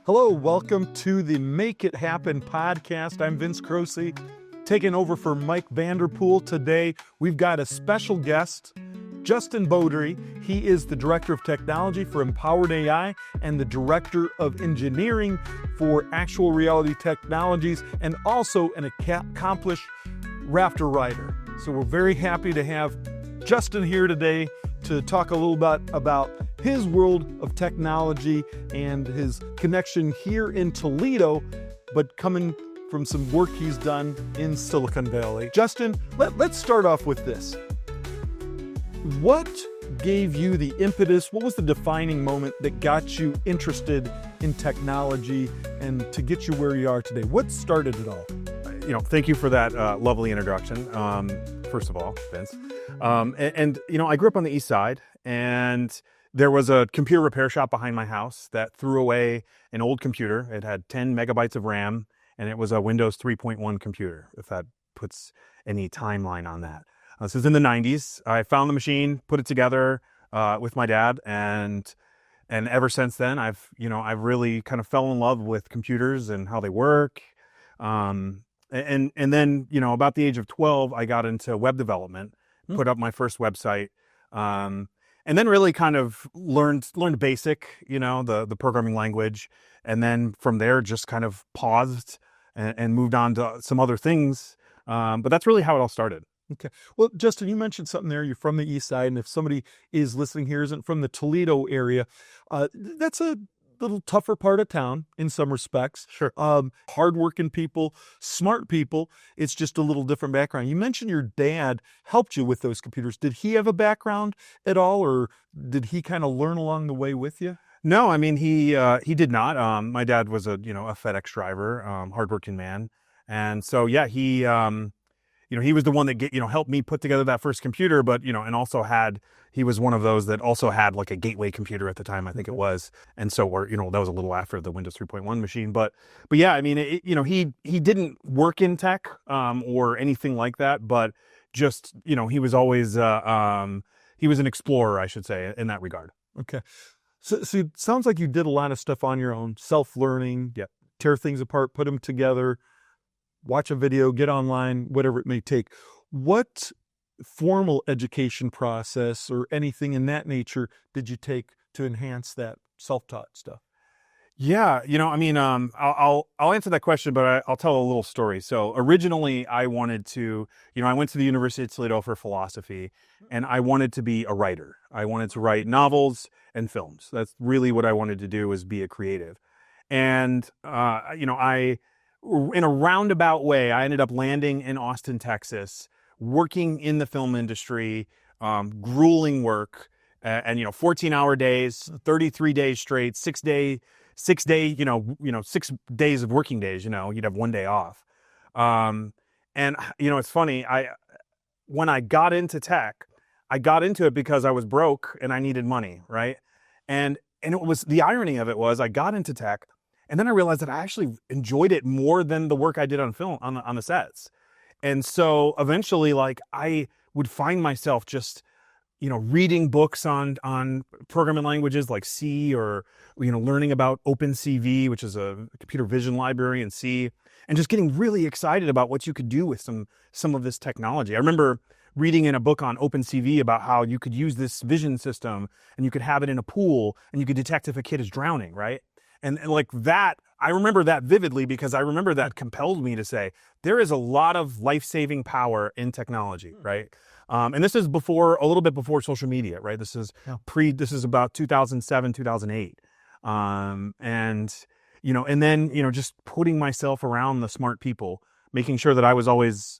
Hello, welcome to the Make It Happen podcast. I'm Vince Croci, taking over for Mike Vanderpool. Today, we've got a special guest, Justin Beaudry. He is the Director of Technology for Empowered AI and the Director of Engineering for Actual Reality Technologies, and also an accomplished rafter rider. So we're very happy to have Justin here today to talk a little bit about his world of technology and his connection here in Toledo, but coming from some work he's done in Silicon Valley. Justin, let's start off with this. What gave you the impetus? What was the defining moment that got you interested in technology and to get you where you are today? What started it all? Thank you for that lovely introduction. First of all, Vince. I grew up on the East Side, and there was a computer repair shop behind my house that threw away an old computer. It had 10 megabytes of RAM, and it was a Windows 3.1 computer, if that puts any timeline on that. This is in the 90s. I found the machine, put it together with my dad, and ever since then, I've really kind of fell in love with computers and how they work. And then, about the age of 12, I got into web development, put up my first website, and then really kind of learned basic, the programming language. And then from there, just kind of paused and moved on to some other things. But that's really how it all started. Okay. Well, Justin, you mentioned something there. You're from the East Side. And if somebody is listening here isn't from the Toledo area, that's a little tougher part of town in some respects. Sure. Hardworking people, smart people. It's just a little different background. You mentioned your dad helped you with those computers. Did he have a background at all, or did he kind of learn along the way with you? No, I mean, he did not. My dad was a FedEx driver, hardworking man. And so, yeah, he was the one that helped me put together that first computer, but, and also he was one of those that also had like a gateway computer at the time, I think it was. And so that was a little after the Windows 3.1 machine, but yeah, I mean, he didn't work in tech, or anything like that, but just, he was always, he was an explorer, I should say, in that regard. Okay. So it sounds like you did a lot of stuff on your own, self-learning, tear things apart, put them together, watch a video, get online, whatever it may take. What formal education process or anything in that nature did you take to enhance that self-taught stuff? Yeah, I'll answer that question, but I'll tell a little story. So originally I wanted to, I went to the University of Toledo for philosophy, and I wanted to be a writer. I wanted to write novels and films. That's really what I wanted to do, was be a creative. And, in a roundabout way, I ended up landing in Austin, Texas, working in the film industry, grueling work, and 14-hour days, 33 days straight, 6 days of working days. You'd have one day off. It's funny. When I got into tech, I got into it because I was broke and I needed money, right? And it was, the irony of it was, I got into tech, and then I realized that I actually enjoyed it more than the work I did on film, on the sets. And so eventually, I would find myself just, reading books on programming languages like C, or, learning about OpenCV, which is a computer vision library in C, and just getting really excited about what you could do with some of this technology. I remember reading in a book on OpenCV about how you could use this vision system and you could have it in a pool and you could detect if a kid is drowning, right? And like that, I remember that vividly, because I remember that compelled me to say, there is a lot of life-saving power in technology, right? And this is a little bit before social media, right? This is this is about 2007, 2008. And then, just putting myself around the smart people, making sure that I was always,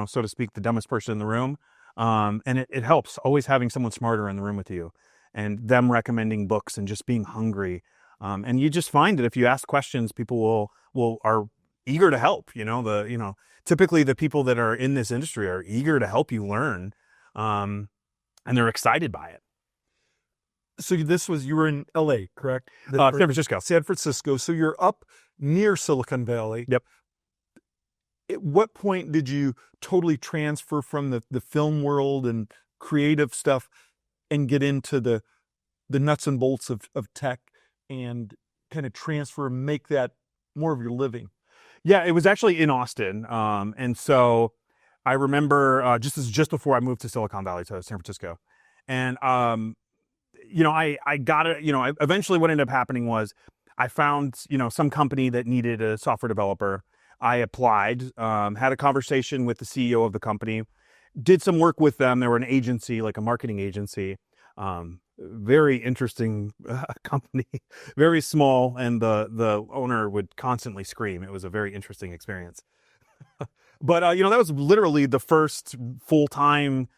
so to speak, the dumbest person in the room. And it helps, always having someone smarter in the room with you, and them recommending books and just being hungry. And you just find that if you ask questions, people are eager to help. Typically the people that are in this industry are eager to help you learn, and they're excited by it. So you were in LA, correct? San Francisco. San Francisco. So you're up near Silicon Valley. Yep. At what point did you totally transfer from the film world and creative stuff and get into the nuts and bolts of tech and kind of transfer and make that more of your living? Yeah, it was actually in Austin. And so I remember just before I moved to Silicon Valley, to San Francisco. And, I got it. Eventually what ended up happening was I found, some company that needed a software developer. I applied, had a conversation with the CEO of the company, did some work with them. They were an agency, like a marketing agency. Very interesting company, very small, and the owner would constantly scream. It was a very interesting experience. But that was literally the first full-time,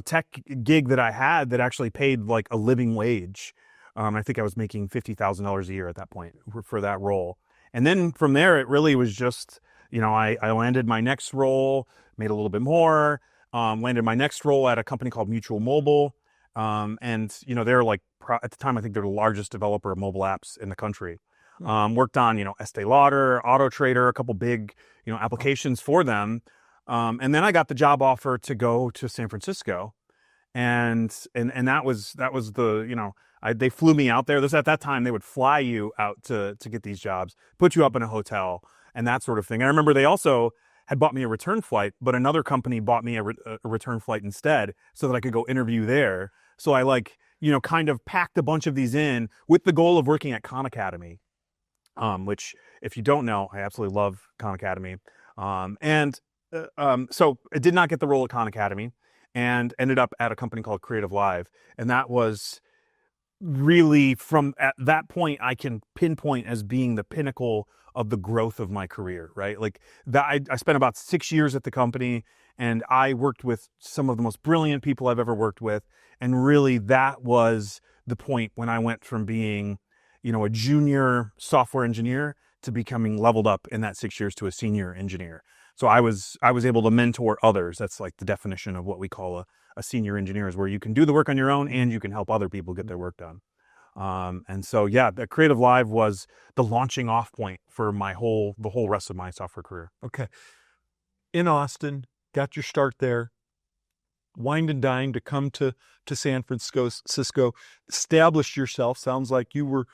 tech gig that I had that actually paid like a living wage. I think I was making $50,000 a year at that point for that role. And then from there, it really was just, I landed my next role, made a little bit more, landed my next role at a company called Mutual Mobile. And they're like, at the time, I think they're the largest developer of mobile apps in the country. Worked on, Estee Lauder, Auto Trader, a couple big, applications for them. And then I got the job offer to go to San Francisco. And that was the, they flew me out there. At that time, they would fly you out to get these jobs, put you up in a hotel and that sort of thing. I remember they also had bought me a return flight, but another company bought me a return flight instead so that I could go interview there. So I kind of packed a bunch of these in with the goal of working at Khan Academy, which if you don't know, I absolutely love Khan Academy. So I did not get the role at Khan Academy and ended up at a company called CreativeLive. And that was really, from at that point, I can pinpoint as being the pinnacle of the growth of my career, right? Like that, I spent about 6 years at the company and I worked with some of the most brilliant people I've ever worked with. And really that was the point when I went from being, a junior software engineer to becoming leveled up in that 6 years to a senior engineer. So I was able to mentor others. That's like the definition of what we call a senior engineer, is where you can do the work on your own and you can help other people get their work done. And so, yeah, the CreativeLive was the launching off point for the whole rest of my software career. Okay. In Austin, got your start there, wined and dined to come to San Francisco, established yourself. Sounds like you were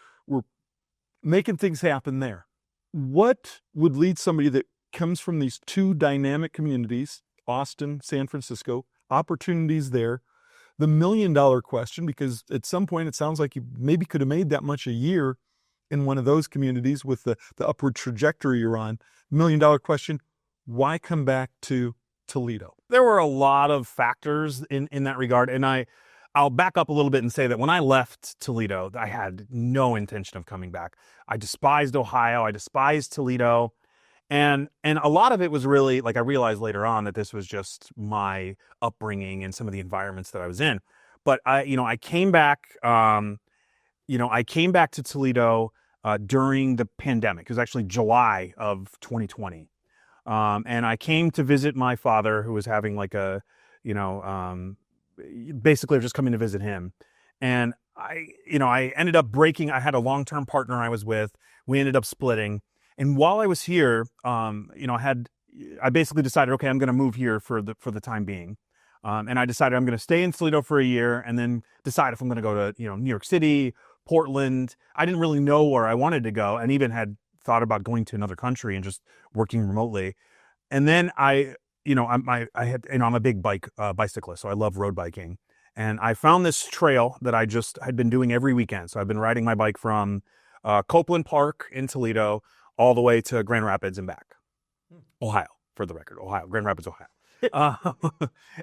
making things happen there. What would lead somebody that comes from these two dynamic communities, Austin, San Francisco, opportunities there, the $1 million question, because at some point it sounds like you maybe could have made that much a year in one of those communities with the upward trajectory you're on. $1 million question, why come back to Toledo? There were a lot of factors in that regard. And I'll back up a little bit and say that when I left Toledo, I had no intention of coming back. I despised Ohio. I despised Toledo. And a lot of it was really, like, I realized later on that this was just my upbringing and some of the environments that I was in. But I came back, I came back to Toledo during the pandemic. It was actually July of 2020. And I came to visit my father, who was having like basically just coming to visit him. And I ended up breaking. I had a long-term partner I was with. We ended up splitting. And while I was here, I basically decided, okay, I'm going to move here for the time being. And I decided I'm going to stay in Toledo for a year and then decide if I'm going to go to, New York City, Portland. I didn't really know where I wanted to go, and even had thought about going to another country and just working remotely. And then I'm a big bicyclist, so I love road biking. And I found this trail that I just had been doing every weekend. So I've been riding my bike from Copeland Park in Toledo all the way to Grand Rapids and back. Ohio, for the record, Grand Rapids, Ohio.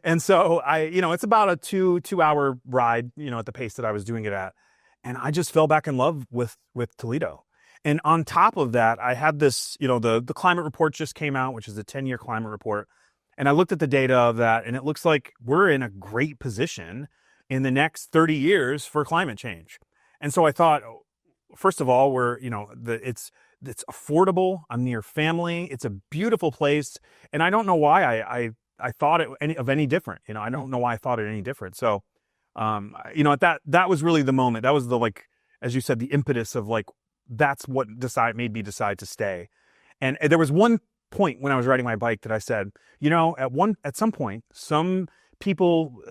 And so it's about a two-hour ride, at the pace that I was doing it at. And I just fell back in love with Toledo. And on top of that, I had this, the climate report just came out, which is a 10-year climate report. And I looked at the data of that, and it looks like we're in a great position in the next 30 years for climate change. And so I thought, first of all, it's affordable. I'm near family. It's a beautiful place. And I don't know why I thought of any different. I don't know why I thought it any different. So, that was really the moment. That was as you said, the impetus of that's what made me decide to stay. And there was one point when I was riding my bike that I said, at some point, some people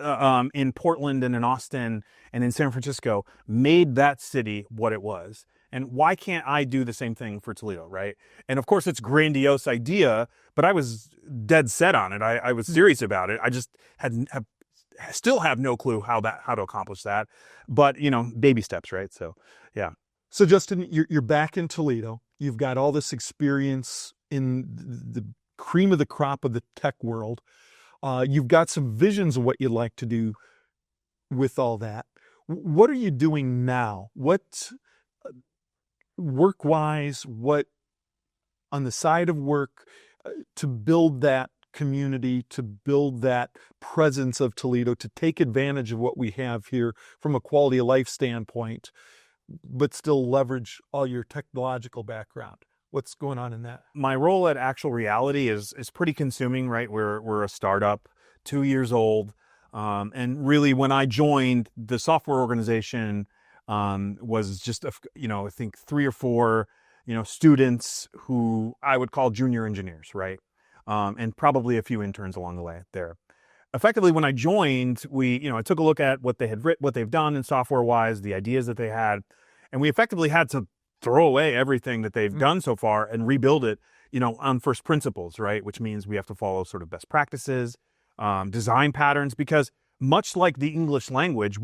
in Portland and in Austin and in San Francisco made that city what it was. And why can't I do the same thing for Toledo, right? And of course, it's a grandiose idea, but I was dead set on it. I was serious about it. I just still have no clue how to accomplish that. But, baby steps, right? So, yeah. So Justin, you're back in Toledo. You've got all this experience in the cream of the crop of the tech world. You've got some visions of what you'd like to do with all that. What are you doing now? What work-wise, what on the side of work to build that community, to build that presence of Toledo, to take advantage of what we have here from a quality of life standpoint, but still leverage all your technological background? What's going on in that? My role at Actual Reality is pretty consuming, right? We're a startup, 2 years old. And really, when I joined, the software organization was just, I think 3 or 4, students who I would call junior engineers, right? And probably a few interns along the way there. Effectively, when I joined, I took a look at what they've done in software-wise, the ideas that they had, and we effectively had to throw away everything that they've done so far and rebuild it, on first principles, right? Which means we have to follow sort of best practices, design patterns, because much like the English language,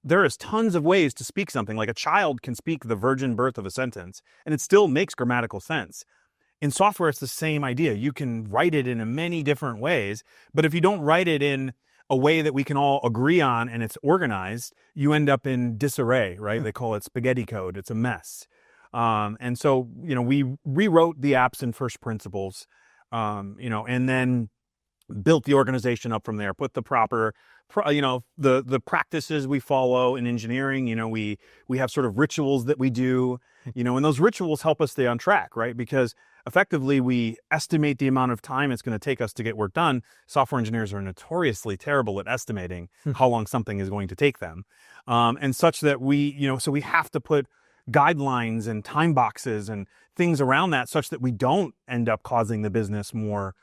there is tons of ways to speak something. Like a child can speak the virgin birth of a sentence, and it still makes grammatical sense. In software, it's the same idea. You can write it in many different ways, but if you don't write it in a way that we can all agree on and it's organized, you end up in disarray, right? They call it spaghetti code. It's a mess. And so, we rewrote the apps in first principles, and then built the organization up from there, put the proper, the practices we follow in engineering. We have sort of rituals that we do, and those rituals help us stay on track, right? Because effectively we estimate the amount of time it's going to take us to get work done. Software engineers are notoriously terrible at estimating how long something is going to take them. And such that so we have to put guidelines and time boxes and things around that such that we don't end up causing the business more,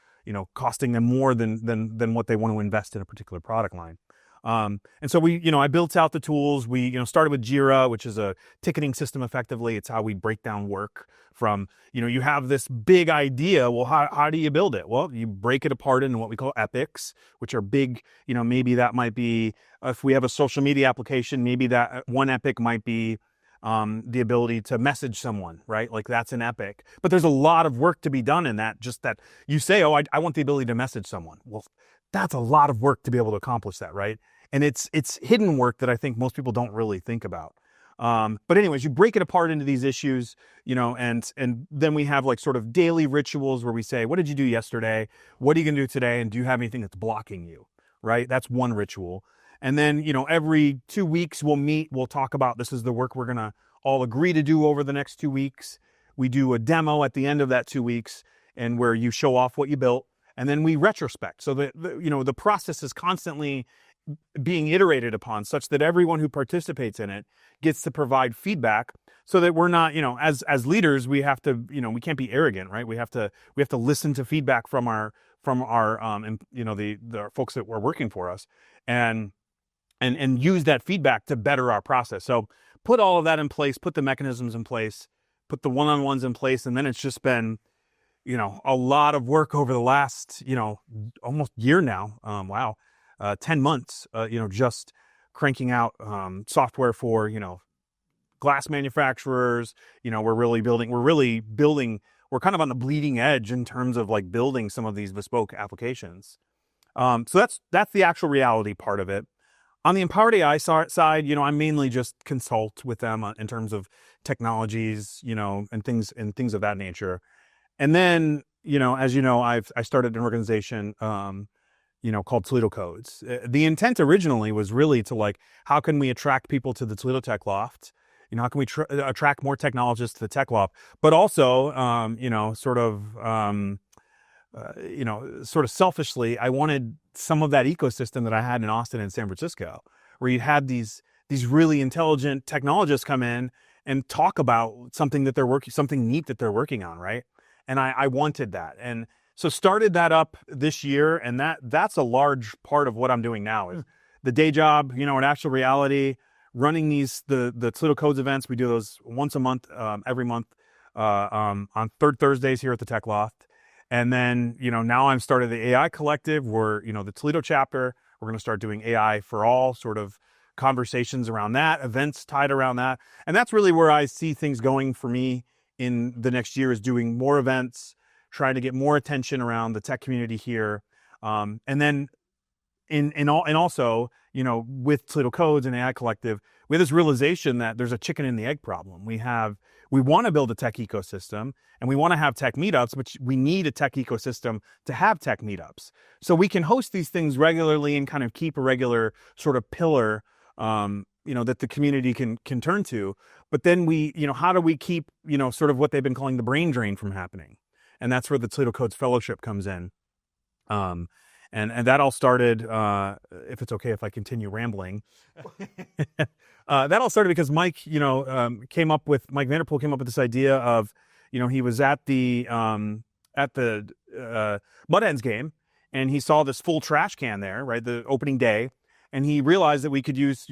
costing them more than what they want to invest in a particular product line. And so I built out the tools. We, started with Jira, which is a ticketing system effectively. It's how we break down work from, you have this big idea. Well, how do you build it? Well, you break it apart into what we call epics, which are big, maybe that might be, if we have a social media application, maybe that one epic might be the ability to message someone, right? Like that's an epic. But there's a lot of work to be done in that, just that you say, oh, I want the ability to message someone. Well, that's a lot of work to be able to accomplish that, right? And it's hidden work that I think most people don't really think about. But anyways, you break it apart into these issues, and then we have like sort of daily rituals where we say, what did you do yesterday? What are you going to do today? And do you have anything that's blocking you, right? That's one ritual. And then, every 2 weeks we'll meet, we'll talk about this is the work we're going to all agree to do over the next 2 weeks. We do a demo at the end of that 2 weeks and where you show off what you built, and then we retrospect. So the process is constantly being iterated upon such that everyone who participates in it gets to provide feedback so that we're not, as leaders, we have to, we can't be arrogant, right? We have to listen to feedback from our the folks that were working for us and use that feedback to better our process. So put all of that in place, put the mechanisms in place, put the one-on-ones in place. And then it's just been, a lot of work over the last, almost year now. 10 months, just cranking out software for, glass manufacturers. We're kind of on the bleeding edge in terms of like building some of these bespoke applications. So that's the Actual Reality part of it. On the Empowered AI side, I mainly just consult with them in terms of technologies, and things of that nature. And then, as I started an organization, called Toledo Codes. The intent originally was really to like, how can we attract people to the Toledo Tech Loft? How can we attract more technologists to the Tech Loft? But also, sort of selfishly, I wanted some of that ecosystem that I had in Austin and San Francisco, where you had these really intelligent technologists come in and talk about something that something neat that they're working on, right? And I wanted that. And so started that up this year, and that's a large part of what I'm doing now is the day job, at Actual Reality, running the Toledo Codes events. We do those once a month, every month, on third Thursdays here at the Tech Loft. And then, now I'm started the AI Collective. We're, the Toledo chapter. We're going to start doing AI for all, sort of conversations around that, events tied around that. And that's really where I see things going for me in the next year, is doing more events, trying to get more attention around the tech community here. And then also, with Toledo Codes and AI Collective, we have this realization that there's a chicken and the egg problem. We want to build a tech ecosystem, and we want to have tech meetups, but we need a tech ecosystem to have tech meetups. So we can host these things regularly and kind of keep a regular sort of pillar, that the community can turn to. But then how do we keep, sort of what they've been calling the brain drain from happening? And that's where the Toledo Codes Fellowship comes in. And that all started, if it's okay if I continue rambling, that all started because Mike Vanderpool came up with this idea of, he was at the Mud Hens game, and he saw this full trash can there, right, the opening day, and he realized that we could use,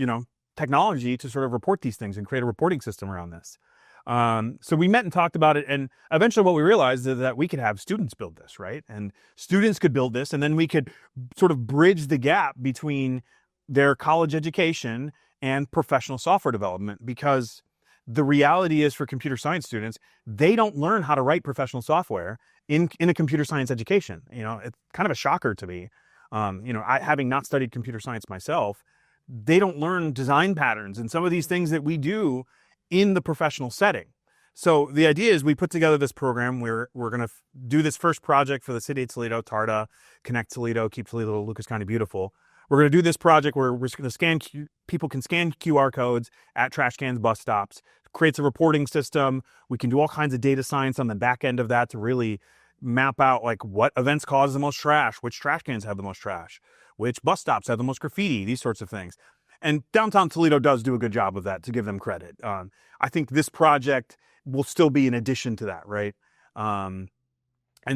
technology to sort of report these things and create a reporting system around this. So we met and talked about it, and eventually what we realized is that we could have students build this, right? And students could build this, and then we could sort of bridge the gap between their college education and professional software development, because the reality is, for computer science students, they don't learn how to write professional software in a computer science education. It's kind of a shocker to me. I, having not studied computer science myself, they don't learn design patterns and some of these things that we do in the professional setting. So the idea is we put together this program where we're going to do this first project for the city of Toledo, TARDA, Connect Toledo, Keep Toledo, Lucas County Beautiful. We're going to do this project where we're going to people can scan QR codes at trash cans, bus stops, creates a reporting system. We can do all kinds of data science on the back end of that to really map out like what events cause the most trash, which trash cans have the most trash, which bus stops have the most graffiti, these sorts of things. And downtown Toledo does do a good job of that, to give them credit. I think this project will still be an addition to that, right? And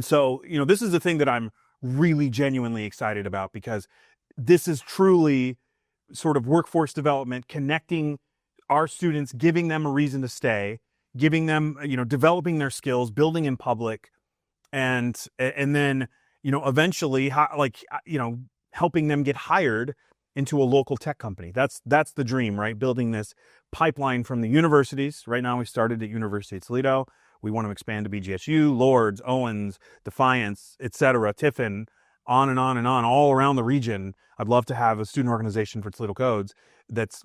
so, this is the thing that I'm really genuinely excited about, because this is truly sort of workforce development, connecting our students, giving them a reason to stay, giving them, developing their skills, building in public, and then, eventually, helping them get hired into a local tech company. That's the dream, right? Building this pipeline from the universities. Right now we started at University of Toledo. We want to expand to BGSU, Lourdes, Owens, Defiance, etc., Tiffin, on and on and on, all around the region. I'd love to have a student organization for Toledo Codes that's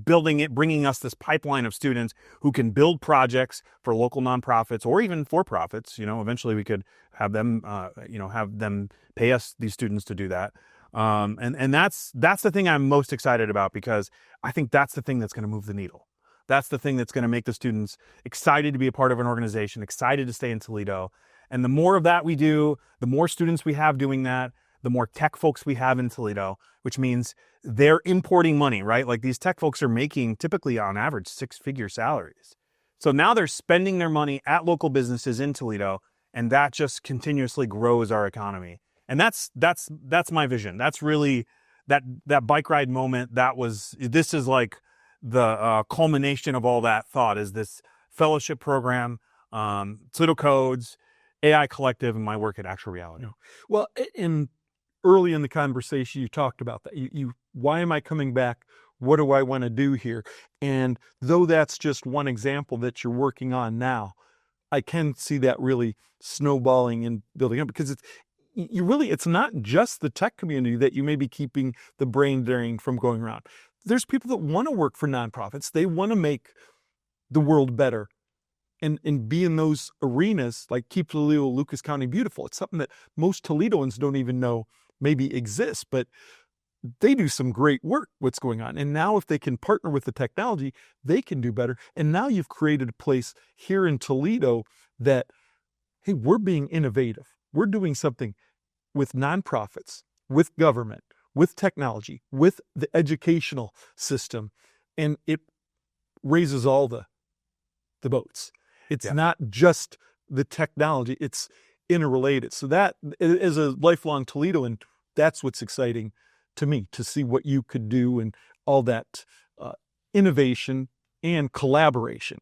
building it, bringing us this pipeline of students who can build projects for local nonprofits or even for profits. Eventually we could have them, have them pay us, these students, to do that. And that's the thing I'm most excited about, because I think that's the thing that's going to move the needle. That's the thing that's going to make the students excited to be a part of an organization, excited to stay in Toledo. And the more of that we do, the more students we have doing that, the more tech folks we have in Toledo, which means they're importing money, right? Like, these tech folks are making typically on average 6-figure salaries. So now they're spending their money at local businesses in Toledo, and that just continuously grows our economy. And that's my vision. That's really that bike ride moment. This is like the culmination of all that thought, is this fellowship program, Toledo Codes, AI Collective, and my work at Actual Reality. Well, early in the conversation, you talked about that. Why am I coming back? What do I want to do here? And though that's just one example that you're working on now, I can see that really snowballing and building up, because it's not just the tech community that you may be keeping the brain drain from going around. There's people that want to work for nonprofits. They want to make the world better and be in those arenas, like Keep Toledo, Lucas County Beautiful. It's something that most Toledoans don't even know maybe exists, but they do some great work, what's going on. And now if they can partner with the technology, they can do better. And now you've created a place here in Toledo that, hey, we're being innovative. We're doing something with nonprofits, with government, with technology, with the educational system, and it raises all the boats. It's not just the technology, it's interrelated. So that, as a lifelong Toledoan, that's what's exciting to me, to see what you could do and all that innovation and collaboration.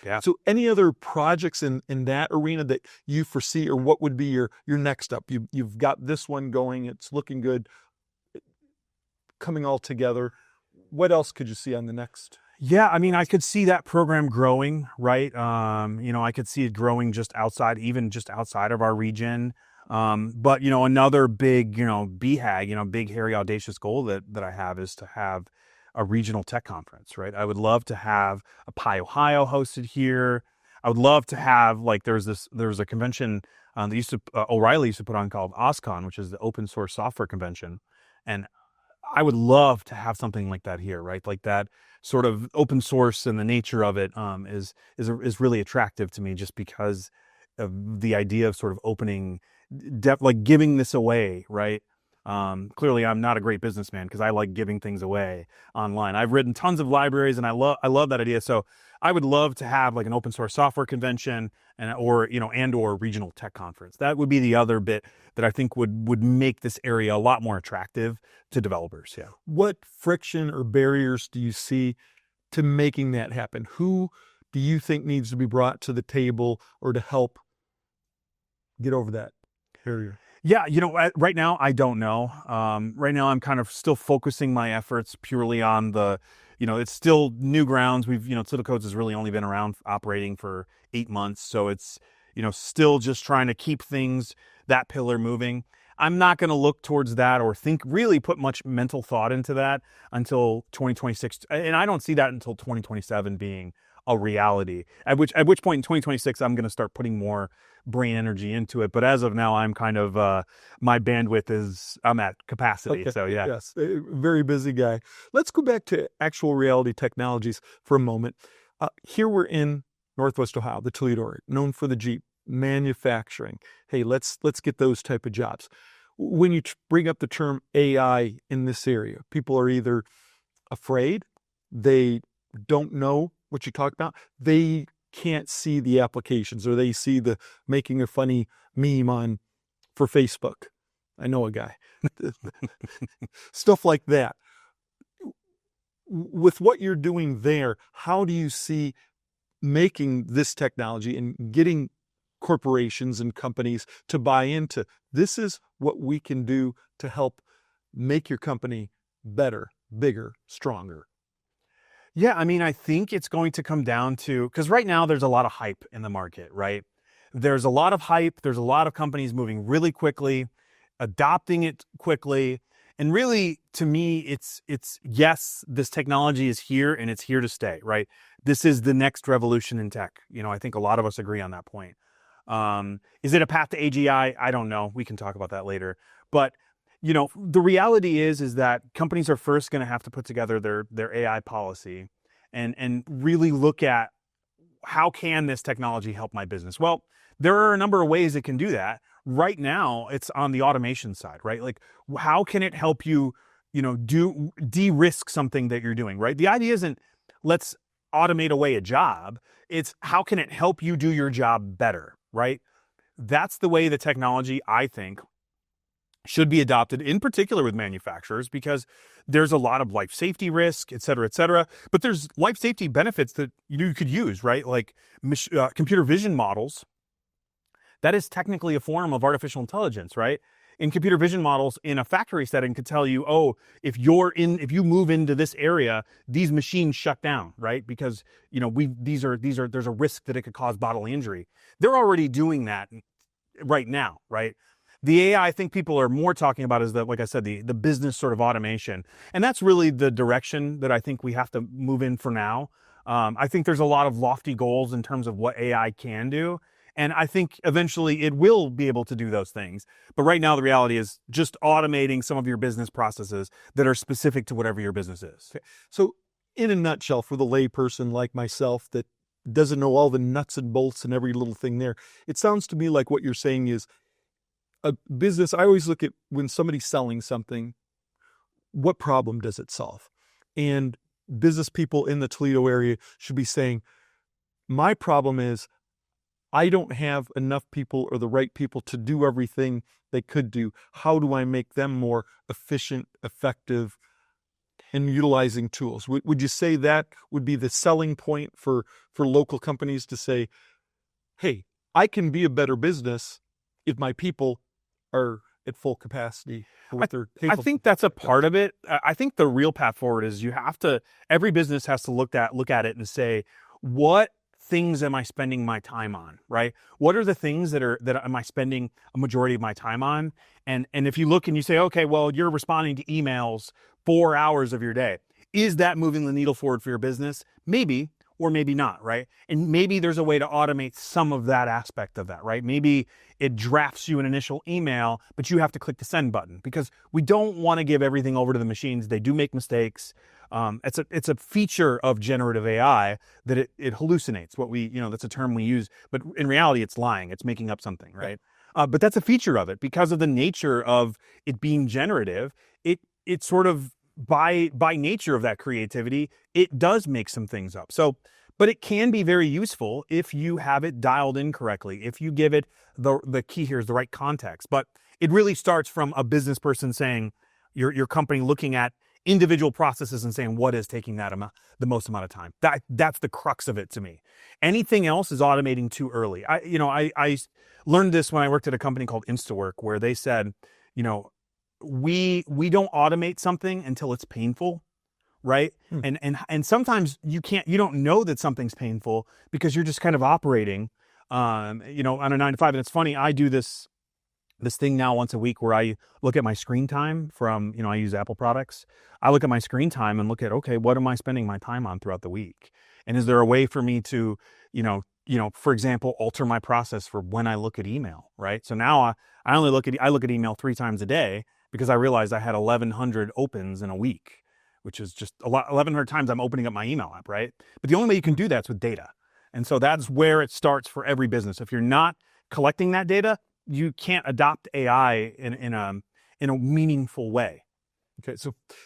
Yeah. So any other projects in that arena that you foresee, or what would be your next up? You've got this one going, it's looking good, coming all together. What else could you see on the next? Yeah, I mean, I could see that program growing, right? I could see it growing even just outside of our region. But another big, BHAG, big, hairy, audacious goal that I have is to have a regional tech conference, right? I would love to have a Pi Ohio hosted here. I would love to have, like, there was a convention O'Reilly used to put on called OSCON, which is the open source software convention. And I would love to have something like that here, right? Like that sort of open source and the nature of it is really attractive to me, just because of the idea of sort of opening, like giving this away, right? Clearly, I'm not a great businessman because I like giving things away online. I've written tons of libraries, and I love that idea. So I would love to have like an open source software convention or regional tech conference. That would be the other bit that I think would make this area a lot more attractive to developers. Yeah. What friction or barriers do you see to making that happen? Who do you think needs to be brought to the table or to help get over that barrier? Yeah, right now I don't know. Right now I'm kind of still focusing my efforts purely on it's still new grounds. Pseudo Codes has really only been around operating for 8 months. So it's, still just trying to keep that pillar moving. I'm not going to look towards that or really put much mental thought into that until 2026. And I don't see that until 2027 being a reality, at which point in 2026, I'm going to start putting more brain energy into it. But as of now, I'm kind of, my bandwidth I'm at capacity. Okay. So yeah. Yes, a very busy guy. Let's go back to actual reality technologies for a moment. Here we're in Northwest Ohio, the Toledo area, known for the Jeep manufacturing. Hey, let's get those type of jobs. When you bring up the term AI in this area, people are either afraid, they don't know what you talk about, they can't see the applications, or they see the making a funny meme for Facebook. I know a guy. Stuff like that. With what you're doing there, how do you see making this technology and getting corporations and companies to buy into this is what we can do to help make your company better, bigger, stronger? Yeah, I mean, I think it's going to come down to, because right now there's a lot of hype in the market, right? There's a lot of hype. There's a lot of companies moving really quickly, adopting it quickly. And really, to me, it's yes, this technology is here and it's here to stay, right? This is the next revolution in tech. I think a lot of us agree on that point. Is it a path to AGI? I don't know. We can talk about that later. But the reality is that companies are first going to have to put together their AI policy and really look at, how can this technology help my business? Well, there are a number of ways it can do that. Right now, it's on the automation side, right? Like, how can it help you, de-risk something that you're doing, right? The idea isn't let's automate away a job. It's how can it help you do your job better, right? That's the way the technology, I think, should be adopted, in particular with manufacturers, because there's a lot of life safety risk, et cetera, but there's life safety benefits that you could use, right? Like computer vision models. That is technically a form of artificial intelligence, right? In computer vision models in a factory setting could tell you, oh, if you move into this area, these machines shut down, right? Because there's a risk that it could cause bodily injury. They're already doing that right now, right? The AI I think people are more talking about is like I said, the business sort of automation. And that's really the direction that I think we have to move in for now. I think there's a lot of lofty goals in terms of what AI can do. And I think eventually it will be able to do those things. But right now, the reality is just automating some of your business processes that are specific to whatever your business is. Okay. So in a nutshell, for the layperson like myself that doesn't know all the nuts and bolts and every little thing there, it sounds to me like what you're saying is a business. I always look at when somebody's selling something, what problem does it solve? And business people in the Toledo area should be saying, my problem is I don't have enough people or the right people to do everything they could do. How do I make them more efficient, effective, and utilizing tools. Would you say that would be the selling point for local companies to say, hey, I can be a better business if my people are at full capacity for what they're capable I think that's a part of it. I think the real path forward is every business has to look at it and say, what things am I spending my time on, right? What are the things that am I spending a majority of my time on? And if you look and you say, okay, well, you're responding to emails 4 hours of your day. Is that moving the needle forward for your business? Maybe, or maybe not, right? And maybe there's a way to automate some of that aspect of that, right? Maybe it drafts you an initial email, but you have to click the send button, because we don't want to give everything over to the machines. They do make mistakes. It's a feature of generative AI that it hallucinates. That's a term we use, but in reality, it's lying. It's making up something, right? But that's a feature of it because of the nature of it being generative. It sort of by nature of that creativity, it does make some things up. So, but it can be very useful if you have it dialed in correctly, if you give it the key here is the right context. But it really starts from a business person saying, your company looking at individual processes and saying, what is taking the most amount of time? That's the crux of it to me. Anything else is automating too early. I learned this when I worked at a company called InstaWork, where they said, we don't automate something until it's painful, right? And sometimes you don't know that something's painful because you're just kind of operating, on a 9 to 5. And it's funny, I do this thing now once a week where I look at my screen time from, I use Apple products. I look at my screen time and look at, okay, what am I spending my time on throughout the week? And is there a way for me to, for example, alter my process for when I look at email, right? So now I look at email 3 times a day because I realized I had 1,100 opens in a week, which is just a lot. 1,100 times I'm opening up my email app, right? But the only way you can do that is with data. And so that's where it starts for every business. If you're not collecting that data, you can't adopt AI in a meaningful way. Okay,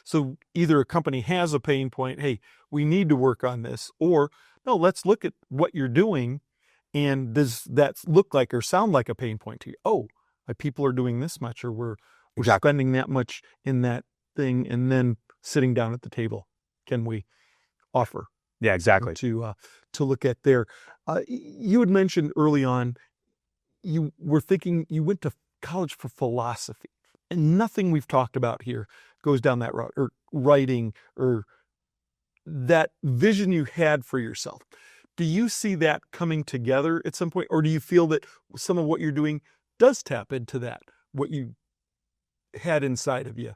so either a company has a pain point, hey, we need to work on this, or no, let's look at what you're doing, and does that look like or sound like a pain point to you? Oh, my people are doing this much, or we're spending that much in that thing, and then sitting down at the table, can we offer? Yeah, exactly. To look at there. You had mentioned early on, you went to college for philosophy, and nothing we've talked about here goes down that route, or writing, or that vision you had for yourself. Do you see that coming together at some point, or do you feel that some of what you're doing does tap into that, what you had inside of you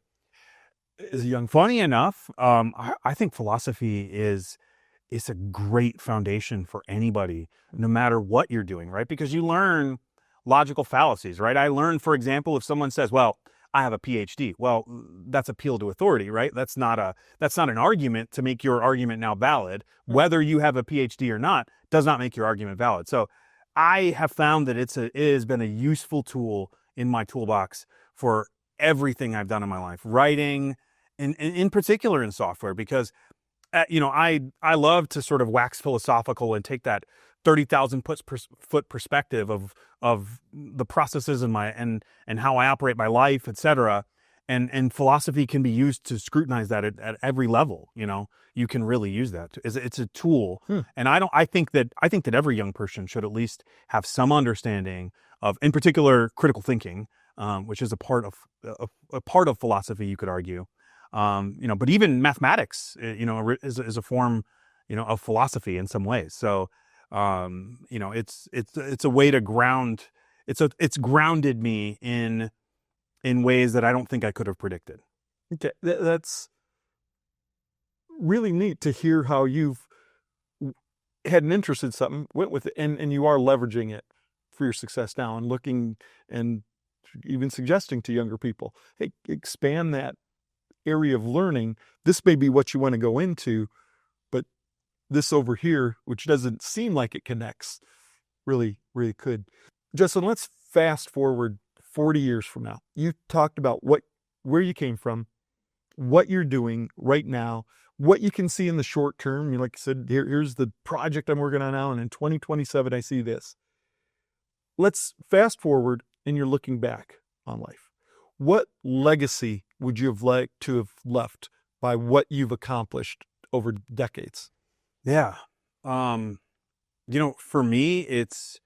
as a young? Funny enough, I think philosophy is a great foundation for anybody, no matter what you're doing, right? Because you learn logical fallacies, right? I learned, for example, if someone says, well, I have a PhD, well, that's appeal to authority, right? That's not an argument to make your argument now valid. Whether you have a PhD or not does not make your argument valid. So I have found that it has been a useful tool in my toolbox for everything I've done in my life, writing, and in particular in software, because I love to sort of wax philosophical and take that 30,000 foot perspective of the processes in and how I operate my life, etc. And philosophy can be used to scrutinize that at every level. You can really use that. It's a tool. And I think that every young person should at least have some understanding of, in particular, critical thinking, which is a part of philosophy, you could argue. But even mathematics, is a form, of philosophy in some ways. So, it's a way to ground. It's grounded me in ways that I don't think I could have predicted. Okay, that's really neat to hear how you've had an interest in something, went with it, and you are leveraging it for your success now, and looking and even suggesting to younger people, hey, expand that area of learning. This may be what you want to go into, but this over here, which doesn't seem like it connects, really, really could. Justin, let's fast forward 40 years from now. You talked about where you came from, what you're doing right now, what you can see in the short term. Like I said, here's the project I'm working on now, and in 2027, I see this. Let's fast forward, and you're looking back on life. What legacy would you have liked to have left by what you've accomplished over decades? Yeah. For me, it's,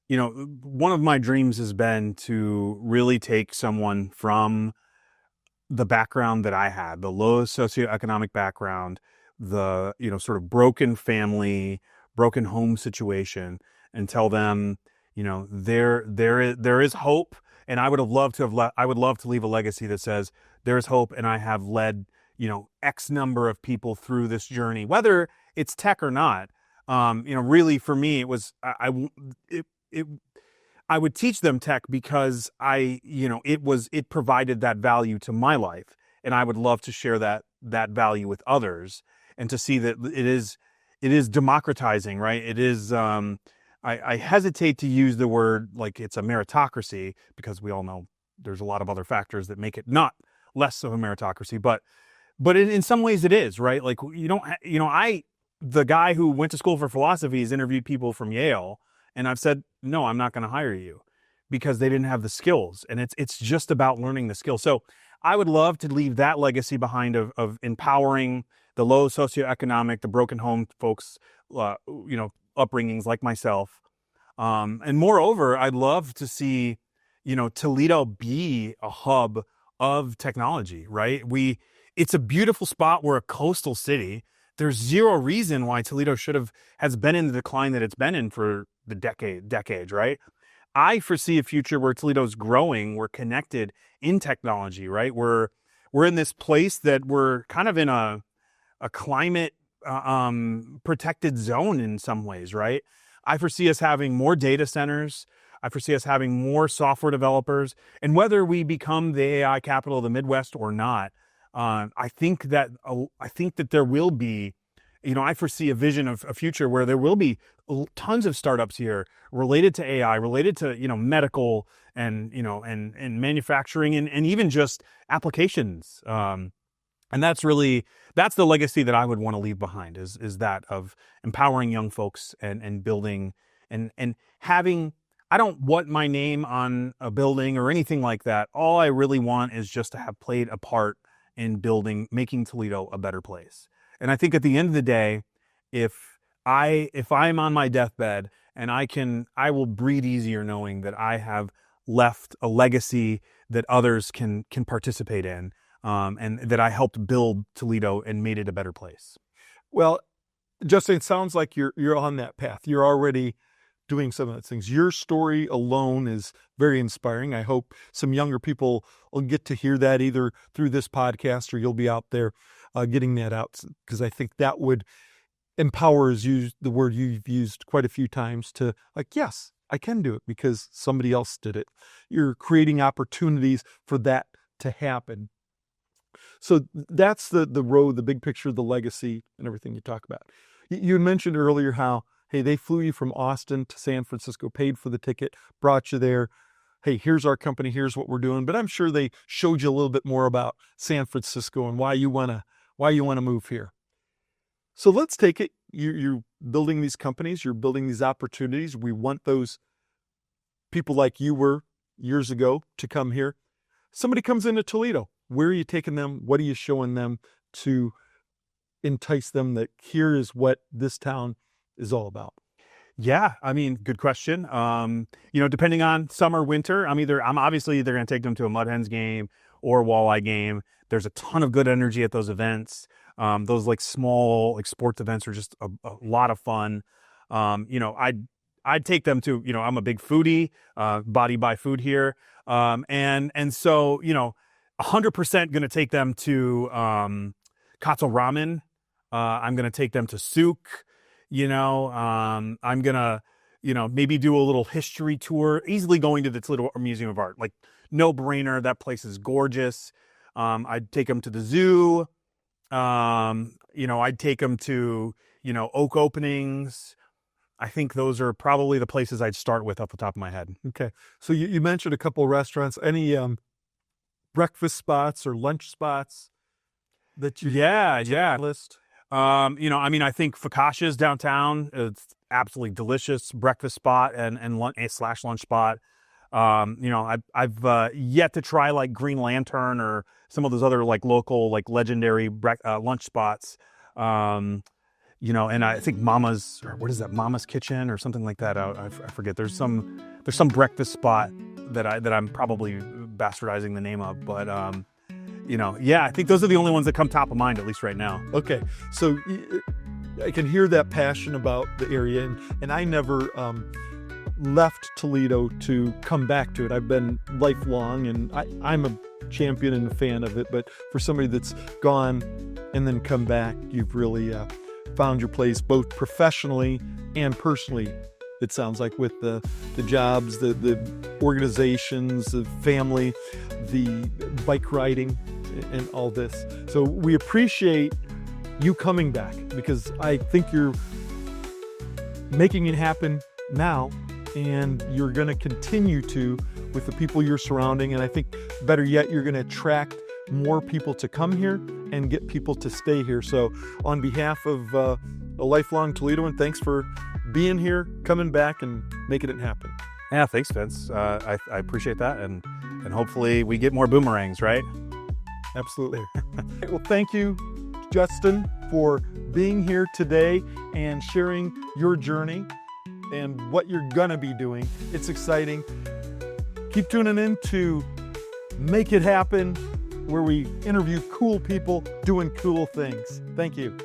one of my dreams has been to really take someone from the background that I had, the low socioeconomic background, the, sort of broken family, broken home situation, and tell them, there is hope. And I would have loved to I would love to leave a legacy that says there is hope, and I have led, X number of people through this journey, whether it's tech or not. Really for me, it was, I would teach them tech because it provided that value to my life, and I would love to share that value with others, and to see that it is democratizing, right? It is, I hesitate to use the word like it's a meritocracy, because we all know there's a lot of other factors that make it not less of a meritocracy, but in some ways it is, right? Like, the guy who went to school for philosophy has interviewed people from Yale, and I've said, no, I'm not going to hire you because they didn't have the skills. And it's just about learning the skills. So I would love to leave that legacy behind of empowering the low socioeconomic, the broken home folks, upbringings like myself. And moreover, I'd love to see, Toledo be a hub of technology, right? It's a beautiful spot. We're a coastal city. There's zero reason why Toledo has been in the decline that it's been in for the decades, right? I foresee a future where Toledo's growing. We're connected in technology, right? We're in this place that we're kind of in a climate protected zone in some ways, right? I foresee us having more data centers. I foresee us having more software developers. And whether we become the AI capital of the Midwest or not, I think that there will be, I foresee a vision of a future where there will be tons of startups here related to AI, related to, medical and, and manufacturing and even just applications. And that's the legacy that I would want to leave behind is that of empowering young folks and building and having, I don't want my name on a building or anything like that. All I really want is just to have played a part in making Toledo a better place. And I think at the end of the day, if I'm on my deathbed and I will breathe easier knowing that I have left a legacy that others can participate in, and that I helped build Toledo and made it a better place. Well, Justin, it sounds like you're on that path. You're already doing some of those things. Your story alone is very inspiring. I hope some younger people will get to hear that either through this podcast or you'll be out there getting that out, because I think that would empower, is the word you've used quite a few times, to like, yes, I can do it because somebody else did it. You're creating opportunities for that to happen. So that's the road, the big picture, the legacy, and everything you talk about. You mentioned earlier how, hey, they flew you from Austin to San Francisco, paid for the ticket, brought you there. Hey, here's our company, here's what we're doing. But I'm sure they showed you a little bit more about San Francisco and why you want to move here. So let's take it. You're building these companies, you're building these opportunities. We want those people like you were years ago to come here. Somebody comes into Toledo. Where are you taking them? What are you showing them to entice them that here is what this town is all about? Yeah, I mean, good question. Depending on summer, winter, I'm obviously either going to take them to a Mud Hens game or a Walleye game. There's a ton of good energy at those events. Those like small like sports events are just a lot of fun. I'd take them to, I'm a big foodie, body by food here. And so, 100% going to take them to Katsu Ramen. I'm going to take them to Souk. I'm going to, maybe do a little history tour, easily going to the Toledo Museum of Art. Like, no brainer. That place is gorgeous. I'd take them to the zoo. I'd take them to, oak openings. I think those are probably the places I'd start with off the top of my head. Okay. So you mentioned a couple of restaurants. Any breakfast spots or lunch spots that you list? I think Focaccia's downtown. It's absolutely delicious breakfast spot and lunch spot. You know, I've yet to try like Green Lantern or some of those other like local, like legendary lunch spots. You know, and I think Mama's, or what is that, Mama's Kitchen or something like that. I forget. There's some breakfast spot that I'm probably bastardizing the name of, but you know, yeah, I think those are the only ones that come top of mind, at least right now. Okay, so I can hear that passion about the area, and I never left Toledo to come back to it. I've been lifelong, and I'm a champion and a fan of it, but for somebody that's gone and then come back, you've really found your place both professionally and personally, it sounds like, with the jobs, the organizations, the family, the bike riding, and all this. So we appreciate you coming back, because I think you're making it happen now, and you're going to continue to with the people you're surrounding. And I think better yet, you're going to attract more people to come here and get people to stay here. So on behalf of a lifelong Toledoan, thanks for being here, coming back, and making it happen. Yeah, thanks, Vince. I appreciate that, and hopefully we get more boomerangs, right? Absolutely. Well, thank you, Justin, for being here today and sharing your journey and what you're gonna be doing. It's exciting. Keep tuning in to Make It Happen, where we interview cool people doing cool things. Thank you.